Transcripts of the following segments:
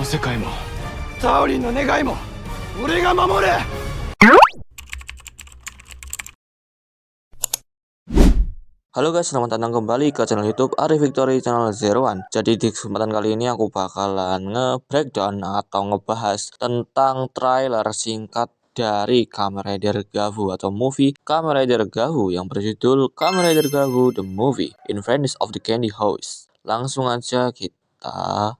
世界もタオリンの願いも俺が守る。Halo guys, selamat datang kembali ke channel YouTube Arif Victory Channel 01. Jadi di kesempatan kali ini aku bakalan nge-breakdown atau ngebahas tentang trailer singkat dari Kamen Rider Gavu atau movie Kamen Rider Gavu yang berjudul Kamen Rider Gavu The Movie in Friends of the Candy House. Langsung aja kita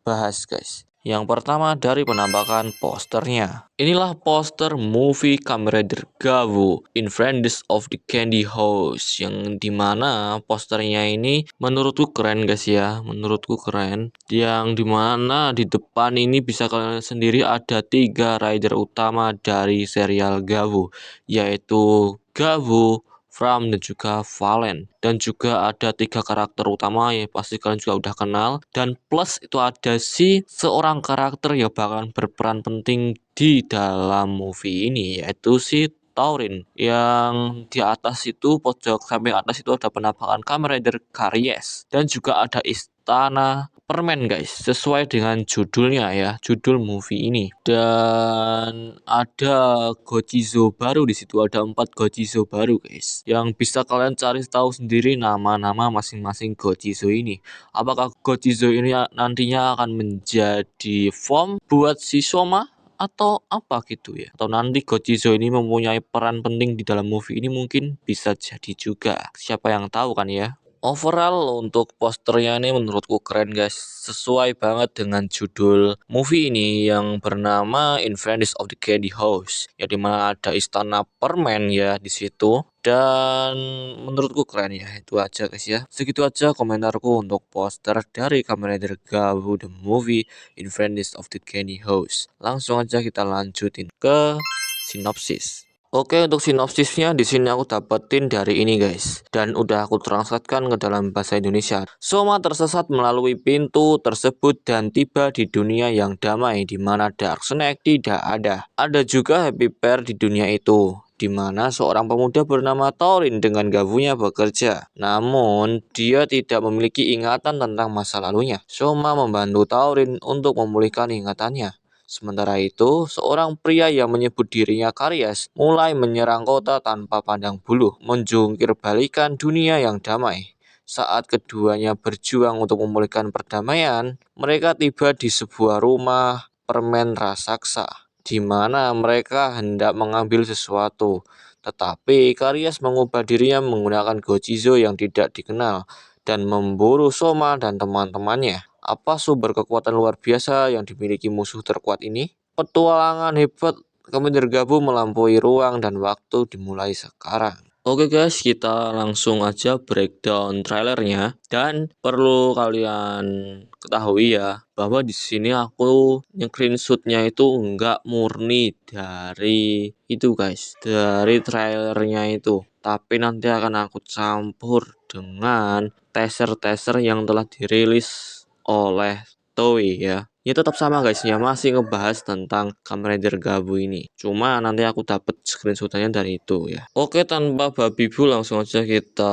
bahas guys. Yang pertama dari penampakan posternya. Inilah poster movie Kamen Rider Gavu in Friends of the Candy House, yang dimana posternya ini menurutku keren guys ya, menurutku keren. Yang dimana di depan ini bisa kalian sendiri ada 3 rider utama dari serial Gavu, yaitu Gavu, Fram, dan juga Valen. Dan juga ada 3 karakter utama yang pasti kalian juga udah kenal. Dan plus itu ada seorang karakter yang bakalan berperan penting di dalam movie ini, yaitu si Taurin. Yang di atas itu, pojok samping atas itu ada penampakan Kamen Rider Karies. Dan juga ada istana permen guys, sesuai dengan judulnya ya, judul movie ini. Dan ada Gojizo baru di situ, ada 4 Gojizo baru guys, yang bisa kalian cari tahu sendiri nama-nama masing-masing Gojizo ini. Apakah Gojizo ini nantinya akan menjadi form buat si Soma atau apa gitu ya, atau nanti Gojizo ini mempunyai peran penting di dalam movie ini, mungkin bisa jadi juga, siapa yang tahu kan ya. Overall untuk posternya ini menurutku keren guys, sesuai banget dengan judul movie ini yang bernama In Friends of the Candy House, ya dimana ada istana permen ya di situ. Dan menurutku keren ya, itu aja guys ya. Segitu aja komentarku untuk poster dari Kamen Rider Gavu The Movie In Friends of the Candy House. Langsung aja kita lanjutin ke sinopsis. Oke, untuk sinopsisnya di sini aku dapetin dari ini guys, dan udah aku translatekan ke dalam bahasa Indonesia. Soma tersesat melalui pintu tersebut dan tiba di dunia yang damai di mana Dark Snake tidak ada. Ada juga Happy Pair di dunia itu, di mana seorang pemuda bernama Taurin dengan Gavunya bekerja. Namun, dia tidak memiliki ingatan tentang masa lalunya. Soma membantu Taurin untuk memulihkan ingatannya. Sementara itu, seorang pria yang menyebut dirinya Karies mulai menyerang kota tanpa pandang bulu, menjungkir balikan dunia yang damai. Saat keduanya berjuang untuk memulihkan perdamaian, mereka tiba di sebuah rumah permen raksasa, di mana mereka hendak mengambil sesuatu. Tetapi Karies mengubah dirinya menggunakan Gojizo yang tidak dikenal dan memburu Soma dan teman-temannya. Apa sumber kekuatan luar biasa yang dimiliki musuh terkuat ini? Petualangan hebat Kamen Rider Gavu melampaui ruang dan waktu dimulai sekarang. Oke guys, kita langsung aja breakdown trailernya. Dan perlu kalian ketahui ya, bahwa di sini aku screenshotnya itu enggak murni dari itu guys, dari trailernya itu, tapi nanti akan aku campur dengan teaser-teaser yang telah dirilis oleh Toei ya. Ya tetap sama guys ya, masih ngebahas tentang Kamen Rider Gavu ini. Cuma nanti aku dapat screenshotannya dari itu ya. Oke, tanpa babi bu langsung aja kita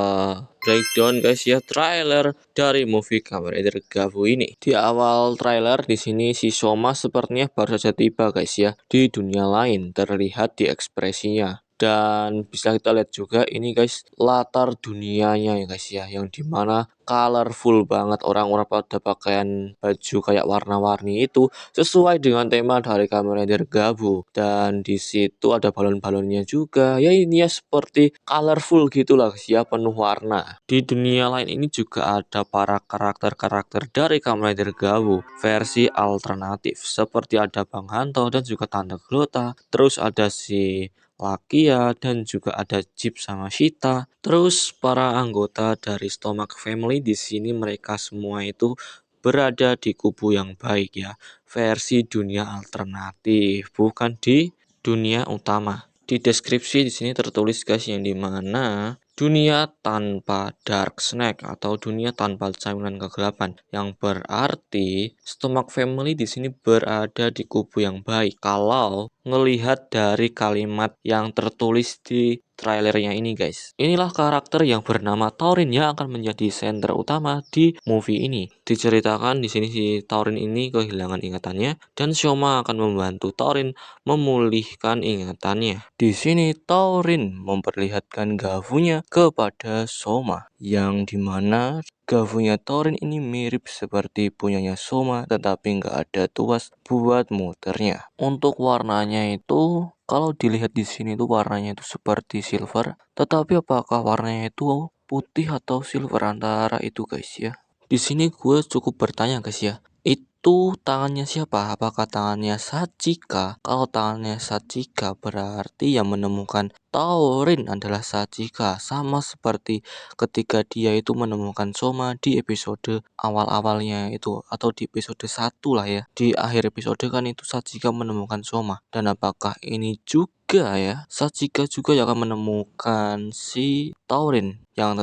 breakdown guys ya trailer dari movie Kamen Rider Gavu ini. Di awal trailer di sini si Soma sepertinya baru saja tiba guys ya di dunia lain, terlihat di ekspresinya. Dan bisa kita lihat juga ini guys latar dunianya ya guys ya, yang dimana colorful banget, orang-orang pada pakaian baju kayak warna-warni itu sesuai dengan tema dari Kamen Rider Gavu. Dan di situ ada balon-balonnya juga ya, ini ya seperti colorful gitulah guys ya, penuh warna. Di dunia lain ini juga ada para karakter-karakter dari Kamen Rider Gavu versi alternatif, seperti ada Bang Hanto dan juga Tante Glota, terus ada si Lakia, dan juga ada Jeep sama Shita. Terus para anggota dari Stomach Family di sini mereka semua itu berada di kubu yang baik ya, versi dunia alternatif, bukan di dunia utama. Di deskripsi di sini tertulis guys, yang dimana dunia tanpa Dark Snake atau dunia tanpa cerminan kegelapan, yang berarti Stomach Family di sini berada di kubu yang baik. Kalau ngelihat dari kalimat yang tertulis di trailernya ini guys. Inilah karakter yang bernama Taurin yang akan menjadi senter utama di movie ini. Diceritakan di sini si Taurin ini kehilangan ingatannya dan Shoma akan membantu Taurin memulihkan ingatannya. Di sini Taurin memperlihatkan gavunya kepada Shoma yang dimana gavunya Taurin ini mirip seperti punyanya Shoma tetapi nggak ada tuas buat muternya. Untuk warnanya itu kalau dilihat di sini tuh warnanya itu seperti silver, tetapi apakah warnanya itu putih atau silver antara itu guys ya? Di sini gue cukup bertanya guys ya. Itu tangannya siapa? Apakah tangannya Sachika? Kalau tangannya Sachika berarti yang menemukan Taurin adalah Sachika, sama seperti ketika dia itu menemukan Soma di episode awal-awalnya itu atau di episode 1 lah ya. Di akhir episode kan itu Sachika menemukan Soma. Dan apakah ini juga ya Sachika juga yang akan menemukan si Taurin yang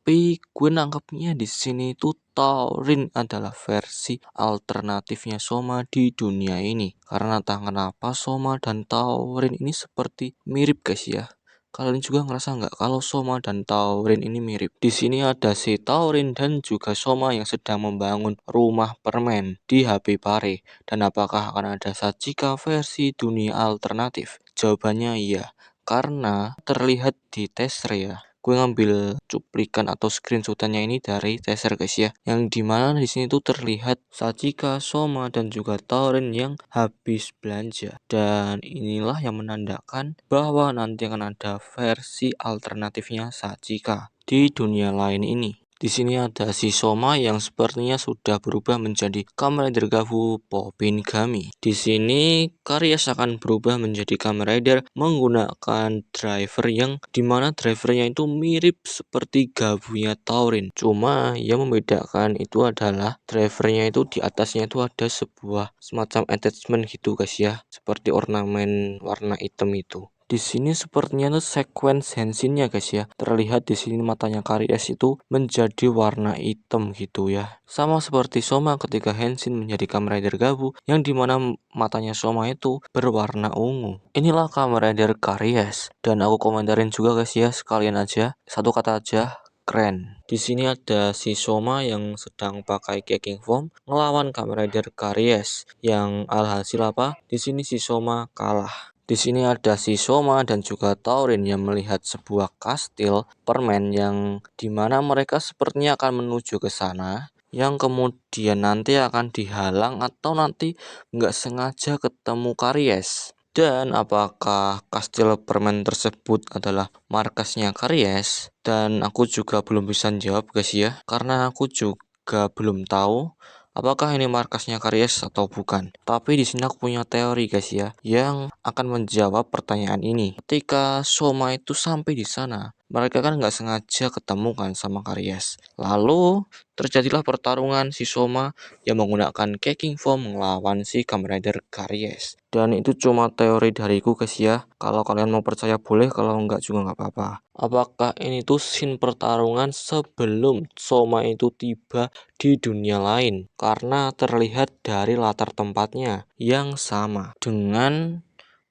tapi gue nangkepnya di sini itu Taurin adalah versi alternatifnya Soma di dunia ini. Karena entah kenapa Soma dan Taurin ini seperti mirip guys ya. Kalian juga ngerasa nggak kalau Soma dan Taurin ini mirip? Di sini ada si Taurin dan juga Soma yang sedang membangun rumah permen di HP Pare. Dan apakah akan ada Sachika versi dunia alternatif? Jawabannya iya, karena terlihat di teaser ya. Gue ngambil cuplikan atau screenshotannya ini dari teaser guys ya, yang dimana di sini tuh terlihat Sachika, Soma dan juga Taurin yang habis belanja, dan inilah yang menandakan bahwa nanti akan ada versi alternatifnya Sachika di dunia lain ini. Di sini ada si Soma yang sepertinya sudah berubah menjadi Kamen Rider Gavu Popingami. Di sini Karies akan berubah menjadi Kamen Rider menggunakan driver yang dimana drivernya itu mirip seperti Gavunya Taurin. Cuma yang membedakan itu adalah drivernya itu di atasnya itu ada sebuah semacam attachment gitu guys ya, seperti ornamen warna hitam itu. Di sini sepertinya tuh sequence Henshinnya guys ya. Terlihat di sini matanya Karies itu menjadi warna hitam gitu ya. Sama seperti Soma ketika Henshin menjadi Kamen Rider Gabu yang dimana matanya Soma itu berwarna ungu. Inilah Kamen Rider Karies dan aku komentarin juga guys ya, sekalian aja satu kata aja, keren. Di sini ada si Soma yang sedang pakai kicking form ngelawan Kamen Rider Karies yang alhasil apa? Di sini si Soma kalah. Di sini ada si Soma dan juga Taurin yang melihat sebuah kastil permen yang dimana mereka sepertinya akan menuju ke sana, yang kemudian nanti akan dihalang atau nanti nggak sengaja ketemu Karies. Dan apakah kastil permen tersebut adalah markasnya Karies? Dan aku juga belum bisa jawab guys ya, karena aku juga belum tahu apakah ini markasnya Karies atau bukan. Tapi di sini aku punya teori guys ya, yang akan menjawab pertanyaan ini. Ketika Soma itu sampai di sana, mereka kan nggak sengaja ketemu kan sama Karies. Lalu terjadilah pertarungan si Soma yang menggunakan kicking form melawan si Kamen Rider Karies. Dan itu cuma teori dariku guys ya. Kalau kalian mau percaya boleh, kalau nggak juga nggak apa-apa. Apakah ini tuh scene pertarungan sebelum Soma itu tiba di dunia lain? Karena terlihat dari latar tempatnya yang sama dengan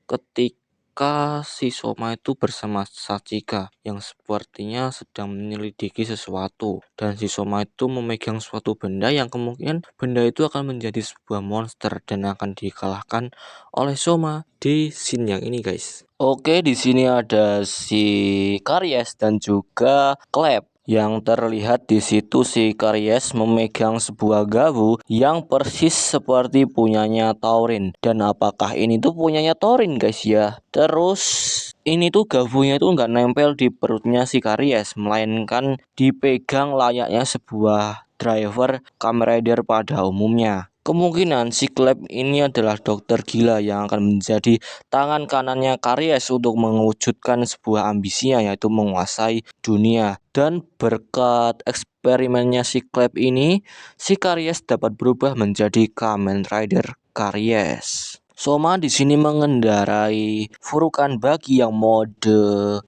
ketika si Soma itu bersama Sachika yang sepertinya sedang menyelidiki sesuatu, dan si Soma itu memegang suatu benda yang kemungkinan benda itu akan menjadi sebuah monster dan akan dikalahkan oleh Soma di scene yang ini guys. Oke, di sini ada si Karies dan juga Klep. Yang terlihat di situ si Karies memegang sebuah gavu yang persis seperti punyanya Taurin. Dan apakah ini tuh punyanya Taurin guys ya? Terus ini tuh gavunya itu nggak nempel di perutnya si Karies, melainkan dipegang layaknya sebuah driver Kamen Rider pada umumnya. Kemungkinan si Klep ini adalah dokter gila yang akan menjadi tangan kanannya Karies untuk mewujudkan sebuah ambisinya, yaitu menguasai dunia. Dan berkat eksperimennya si Klep ini, si Karies dapat berubah menjadi Kamen Rider Karies. Soma di sini mengendarai Furukan Bagi yang mode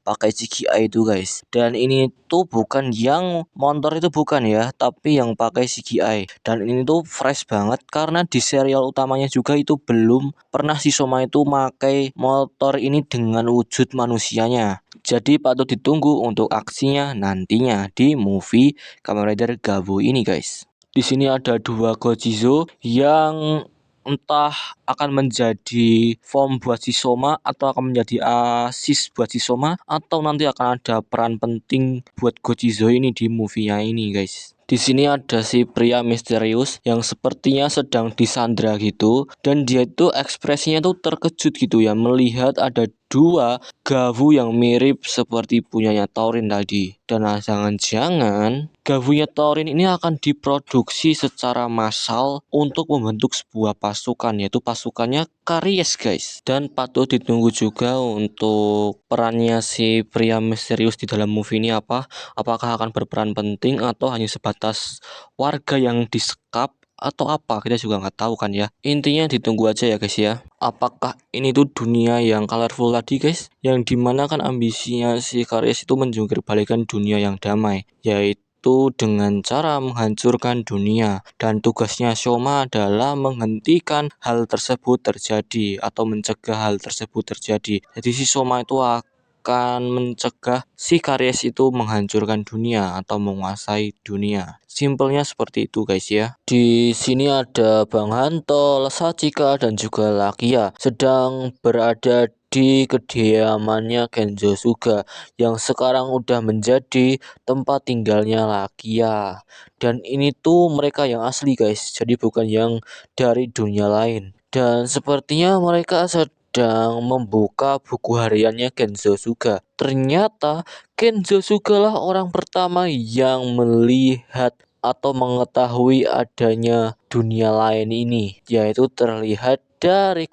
pakai CGI itu guys. Dan ini tuh bukan yang motor itu bukan ya, tapi yang pakai CGI. Dan ini tuh fresh banget karena di serial utamanya juga itu belum pernah si Soma itu pakai motor ini dengan wujud manusianya. Jadi patut ditunggu untuk aksinya nantinya di movie Kamen Rider Gabu ini guys. Di sini ada dua Gojizo yang entah akan menjadi form buat si Soma atau akan menjadi asis buat si Soma atau nanti akan ada peran penting buat Gojizo ini di movie-nya ini guys. Di sini ada si pria misterius yang sepertinya sedang disandra gitu dan dia itu ekspresinya tuh terkejut gitu ya melihat ada dua Gavu yang mirip seperti punyanya Taurin tadi. Dan jangan-jangan Gavunya Taurin ini akan diproduksi secara massal untuk membentuk sebuah pasukan, yaitu pasukannya Karies guys. Dan patut ditunggu juga untuk perannya si pria misterius di dalam movie ini apa. Apakah akan berperan penting atau hanya sebatas warga yang disekap atau apa, kita juga nggak tahu kan ya. Intinya ditunggu aja ya guys ya. Apakah ini tuh dunia yang colorful tadi guys, yang dimana kan ambisinya si Karies itu menjungkir balikan dunia yang damai, yaitu dengan cara menghancurkan dunia, dan tugasnya Soma adalah menghentikan hal tersebut terjadi atau mencegah hal tersebut terjadi. Jadi si Soma itu akan mencegah si Karies itu menghancurkan dunia atau menguasai dunia. Simpelnya seperti itu guys ya. Di sini ada Bang Hanto, Sachika dan juga Lakia sedang berada di kediamannya Kenzo Suga yang sekarang udah menjadi tempat tinggalnya Lakia. Dan ini tuh mereka yang asli guys, jadi bukan yang dari dunia lain. Dan sepertinya mereka sedang membuka buku hariannya Kenzo Suga. Ternyata Kenzo Suga lah orang pertama yang melihat atau mengetahui adanya dunia lain ini, yaitu terlihat dari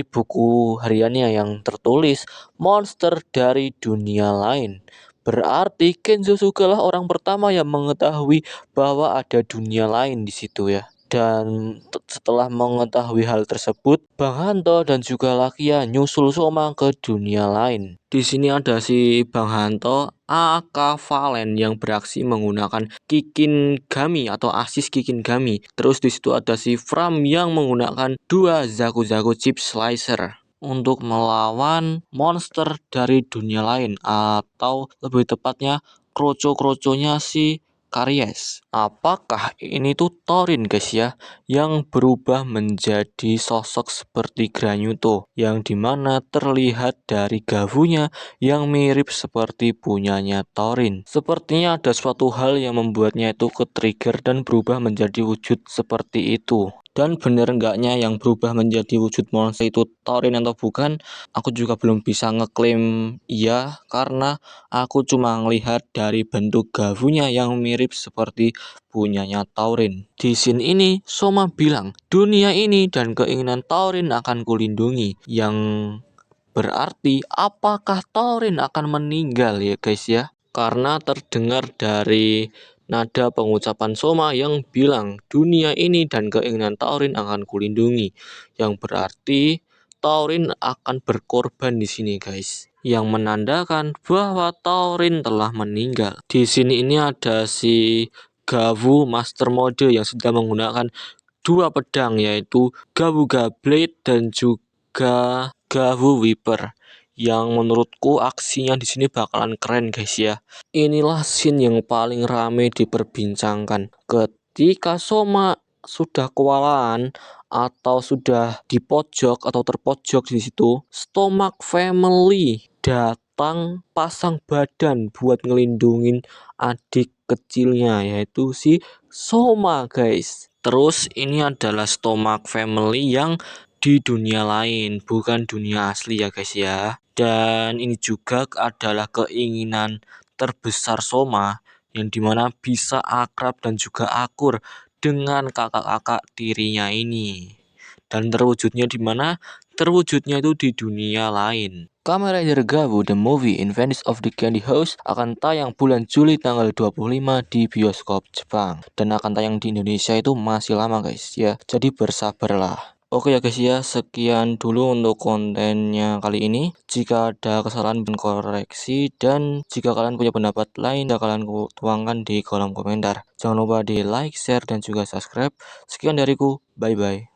buku hariannya yang tertulis monster dari dunia lain. Berarti Kenzo Suga lah orang pertama yang mengetahui bahwa ada dunia lain di situ ya. Dan setelah mengetahui hal tersebut, Bang Hanto dan juga Lakia nyusul Soma ke dunia lain. Di sini ada si Bang Hanto, aka Valen yang beraksi menggunakan Kikin Gami atau Asis Kikin Gami. Terus di situ ada si Fram yang menggunakan dua Zaku Zaku Chip Slicer untuk melawan monster dari dunia lain atau lebih tepatnya kroco-kroconya si Karies. Apakah ini tuh Taurin guys ya, yang berubah menjadi sosok seperti Granyuto, yang dimana terlihat dari gavunya yang mirip seperti punyanya Taurin. Sepertinya ada suatu hal yang membuatnya itu ke-trigger dan berubah menjadi wujud seperti itu. Dan bener enggaknya yang berubah menjadi wujud monster itu Taurin atau bukan, aku juga belum bisa ngeklaim iya, karena aku cuma ngelihat dari bentuk gavunya yang mirip seperti punyanya Taurin. Di scene ini Soma bilang, dunia ini dan keinginan Taurin akan kulindungi, yang berarti apakah Taurin akan meninggal ya guys ya? Karena terdengar dari nada pengucapan Soma yang bilang dunia ini dan keinginan Taurin akan kulindungi, yang berarti Taurin akan berkorban di sini guys, yang menandakan bahwa Taurin telah meninggal. Di sini ini ada si Gavu Master Mode yang sudah menggunakan dua pedang, yaitu Gavuga Blade dan juga Gavu Viper, yang menurutku aksinya di sini bakalan keren guys ya. Inilah scene yang paling rame diperbincangkan ketika Soma sudah kewalahan atau sudah di pojok atau terpojok di situ. Stomach Family datang pasang badan buat ngelindungin adik kecilnya, yaitu si Soma guys. Terus ini adalah Stomach Family yang di dunia lain, bukan dunia asli ya guys ya. Dan ini juga adalah keinginan terbesar Soma, yang dimana bisa akrab dan juga akur dengan kakak-kakak tirinya ini. Dan terwujudnya di mana? Terwujudnya itu di dunia lain. Kamen Rider Gabu The Movie Adventures of the Candy House akan tayang bulan Juli tanggal 25 di bioskop Jepang, dan akan tayang di Indonesia itu masih lama guys ya, jadi bersabarlah. Oke ya guys ya, sekian dulu untuk kontennya kali ini. Jika ada kesalahan dan koreksi, dan jika kalian punya pendapat lain, kalian tuangkan di kolom komentar. Jangan lupa di like, share, dan juga subscribe. Sekian dariku, bye bye.